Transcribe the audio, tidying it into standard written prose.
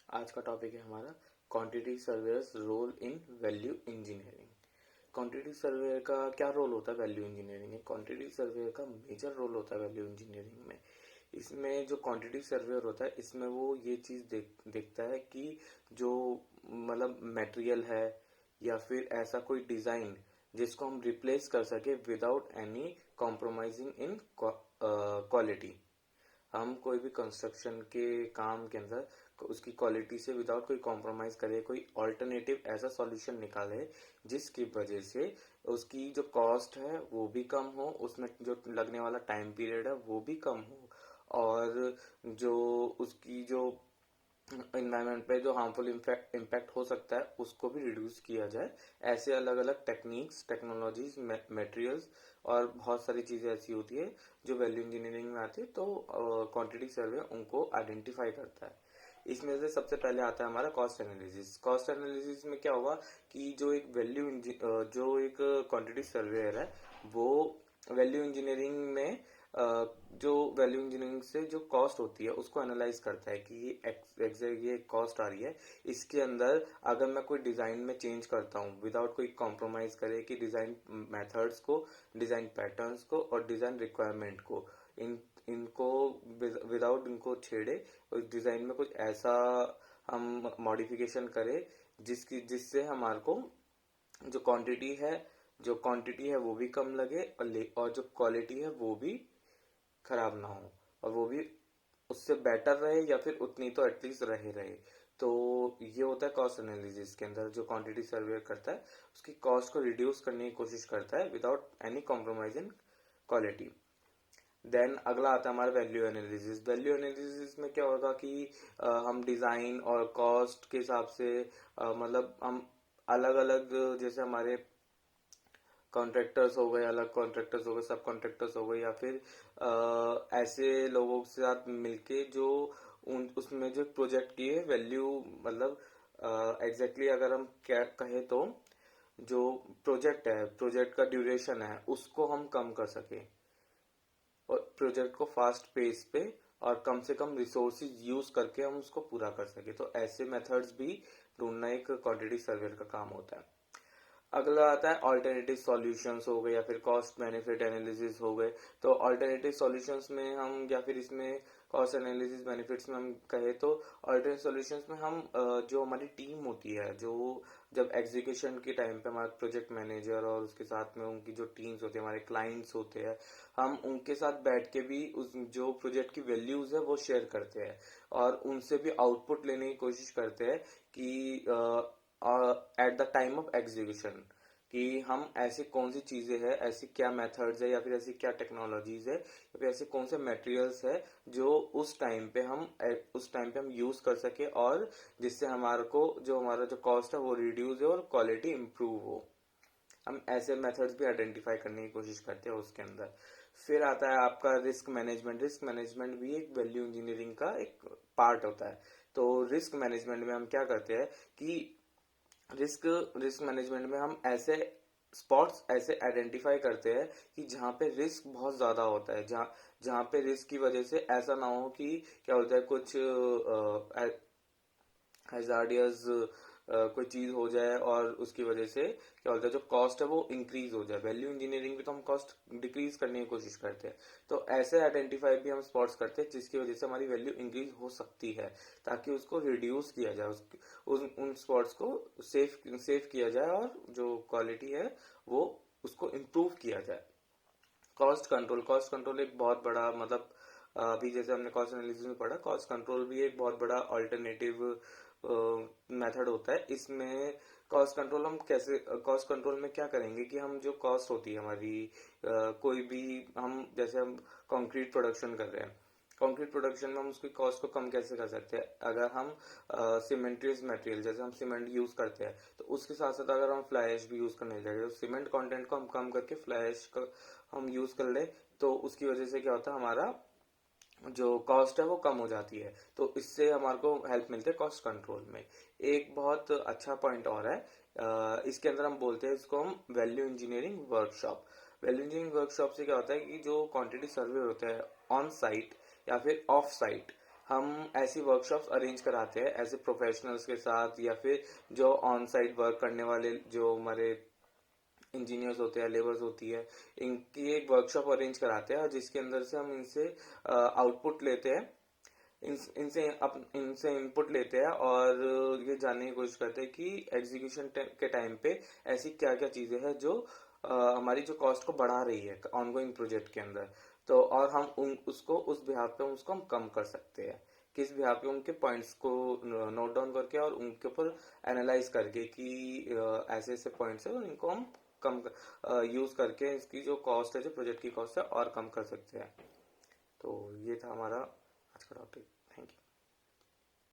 आज का टॉपिक है हमारा quantity surveyors role in value engineering. Quantity surveyor का क्या रोल होता है वैल्यू इंजीनियरिंग में? क्वांटिटी सर्वेयर का मेजर रोल होता है वैल्यू इंजीनियरिंग में। इसमें जो क्वांटिटी सर्वेयर होता है इसमें वो ये चीज देखता है कि जो मतलब मटेरियल है या फिर ऐसा कोई डिजाइन जिसको हम रिप्लेस कर सके without any compromising in quality. हम कोई भी कंस्ट्रक्शन के काम के अंदर उसकी क्वालिटी से विदाउट कोई कॉम्प्रोमाइज करे कोई ऑल्टरनेटिव ऐसा सॉल्यूशन निकाले जिसकी वजह से उसकी जो कॉस्ट है वो भी कम हो, उसमें जो लगने वाला टाइम पीरियड है वो भी कम हो, और जो उसकी जो इन्वायरमेंट पे जो हार्मफुल इम्पैक्ट हो सकता है उसको भी रिड्यूस किया जाए। ऐसे अलग अलग टेक्निक्स, टेक्नोलॉजीज, मटेरियल्स और बहुत सारी चीजें ऐसी होती है जो वैल्यू इंजीनियरिंग में आती है। तो क्वांटिटी सर्वे उनको आइडेंटिफाई करता है। इसमें से सबसे पहले आता है हमारा कॉस्ट एनालिसिस। कॉस्ट एनालिसिस में क्या होगा कि जो एक क्वांटिटी सर्वेयर है वो वैल्यू इंजीनियरिंग में जो वैल्यू इंजीनियरिंग से जो कॉस्ट होती है उसको एनालाइज करता है कि ये कॉस्ट आ रही है, इसके अंदर अगर मैं कोई डिजाइन में चेंज करता हूँ विदाउट कोई कॉम्प्रोमाइज करे कि डिजाइन मेथड्स को, डिजाइन पैटर्न्स को और डिजाइन रिक्वायरमेंट को, इनको विदाउट इनको छेड़े उस डिजाइन में कुछ ऐसा हम मॉडिफिकेशन करें जिससे हमारे को जो क्वांटिटी है वो भी कम लगे और जो क्वालिटी है वो भी खराब ना हो, और वो भी उससे बेटर रहे या फिर उतनी तो एटलीस्ट रहे। तो ये होता है कॉस्ट एनालिसिस के अंदर। जो क्वांटिटी सर्वे करता है उसकी कॉस्ट को रिड्यूस करने की कोशिश करता है without any compromise in quality. Then अगला आता है हमारा वैल्यू एनालिसिस। वैल्यू एनालिसिस में क्या होगा कि हम डिजाइन और कॉस्ट के हिसाब से मतलब हम अलग अलग, जैसे हमारे कॉन्ट्रैक्टर्स हो गए, अलग कॉन्ट्रैक्टर्स हो गए, सब कॉन्ट्रैक्टर्स हो गए, या फिर ऐसे लोगों के साथ मिलके जो उसमें जो प्रोजेक्ट की है वैल्यू, मतलब एग्जैक्टली अगर हम क्या कहें तो जो प्रोजेक्ट का ड्यूरेशन है उसको हम कम कर सके और प्रोजेक्ट को फास्ट पेस पे और कम से कम रिसोर्सेज यूज करके हम उसको पूरा कर सके। तो ऐसे मेथड्स भी ढूंढना एक क्वांटिटी सर्वे का काम होता है। अगला आता है ऑल्टरनेटिव सॉल्यूशंस हो गए या फिर कॉस्ट बेनिफिट एनालिसिस हो गए। तो ऑल्टरनेटिव सॉल्यूशंस में हम, या फिर इसमें कॉस्ट एनालिसिस बेनिफिट्स में हम कहे तो ऑल्टरनेटिव सॉल्यूशंस में हम जो हमारी टीम होती है, जो जब एग्जीक्यूशन के टाइम पे हमारा प्रोजेक्ट मैनेजर और उसके साथ में उनकी जो टीम्स होती है, हमारे क्लाइंट्स होते हैं, हम उनके साथ बैठ के भी उस जो प्रोजेक्ट की वैल्यूज है वो शेयर करते हैं और उनसे भी आउटपुट लेने की कोशिश करते हैं कि at the time of execution कि हम ऐसी कौन सी चीजें हैं, ऐसी क्या मेथड्स है या फिर ऐसी क्या टेक्नोलॉजीज है या फिर ऐसे कौन से मटेरियल्स है जो उस टाइम पे हम यूज कर सके और जिससे हमारा जो कॉस्ट है वो रिड्यूस हो और क्वालिटी इंप्रूव हो। हम ऐसे मेथड्स भी आइडेंटिफाई करने की कोशिश करते हैं उसके अंदर। फिर आता है आपका रिस्क मैनेजमेंट। रिस्क मैनेजमेंट भी एक वैल्यू इंजीनियरिंग का एक पार्ट होता है। तो रिस्क मैनेजमेंट में हम क्या करते हैं कि रिस्क रिस्क मैनेजमेंट में हम ऐसे स्पॉट्स ऐसे आइडेंटिफाई करते हैं कि जहाँ पे रिस्क बहुत ज्यादा होता है, जहाँ जहाँ पे रिस्क की वजह से ऐसा ना हो कि क्या होता है कुछ हैजार्डियस कोई चीज हो जाए और उसकी वजह से क्या होता है जो कॉस्ट है वो इंक्रीज हो जाए। वैल्यू इंजीनियरिंग में तो हम कॉस्ट डिक्रीज करने की कोशिश करते हैं। तो ऐसे आइडेंटिफाई भी हम स्पॉट्स करते हैं जिसकी वजह से हमारी वैल्यू इंक्रीज हो सकती है, ताकि उसको रिड्यूस किया जाए, उन स्पॉट्स को सेफ किया जाए और जो क्वालिटी है वो उसको इम्प्रूव किया जाए। कॉस्ट कंट्रोल एक बहुत बड़ा, मतलब अभी जैसे हमने कॉस्ट एनालिसिस में पढ़ा, कॉस्ट कंट्रोल भी एक बहुत बड़ा ऑल्टरनेटिव मेथड होता है। इसमें कॉस्ट कंट्रोल में क्या करेंगे कि हम जो कॉस्ट होती है हमारी, कोई भी, हम जैसे हम कंक्रीट प्रोडक्शन कर रहे हैं, कंक्रीट प्रोडक्शन में हम उसकी कॉस्ट को कम कैसे कर सकते हैं? अगर हम सीमेंट्रियस मटेरियल जैसे हम सीमेंट यूज करते हैं तो उसके साथ साथ अगर हम फ्लाई ऐश भी यूज करने लगे तो सीमेंट कंटेंट को हम कम करके फ्लाई ऐश का हम यूज कर ले, तो उसकी वजह से क्या होता है हमारा जो कॉस्ट है वो कम हो जाती है। तो इससे हमारे को हेल्प मिलती है कॉस्ट कंट्रोल में। एक बहुत अच्छा पॉइंट और है, इसके अंदर हम बोलते हैं इसको हम value engineering workshop. Value engineering workshop से क्या होता है कि जो क्वांटिटी सर्वे होता है ऑन साइट या फिर ऑफ साइट, हम ऐसी वर्कशॉप्स अरेंज कराते हैं ऐसे प्रोफेशनल्स के साथ, या फिर जो ऑन साइट वर्क करने वाले जो हमारे इंजीनियर्स होते हैं, लेबर्स होती है, इनकी एक वर्कशॉप अरेंज कराते हैं, और जिसके अंदर से हम इनसे आउटपुट लेते हैं, इनसे इनपुट लेते हैं, और ये जानने की कोशिश करते हैं कि एग्जीक्यूशन के टाइम पे ऐसी क्या क्या चीजें हैं जो हमारी जो कॉस्ट को बढ़ा रही है ऑनगोइंग प्रोजेक्ट के अंदर। तो और हम उसको उस बिहाफ पे उसको हम कम कर सकते हैं, किस बिहाफ पे उनके पॉइंट्स को नोट डाउन करके और उनके ऊपर एनालाइज करके कि ऐसे ऐसे पॉइंट्स है, इनको हम कम यूज करके इसकी जो कॉस्ट है, जो प्रोजेक्ट की कॉस्ट है, और कम कर सकते हैं। तो ये था हमारा आज का टॉपिक।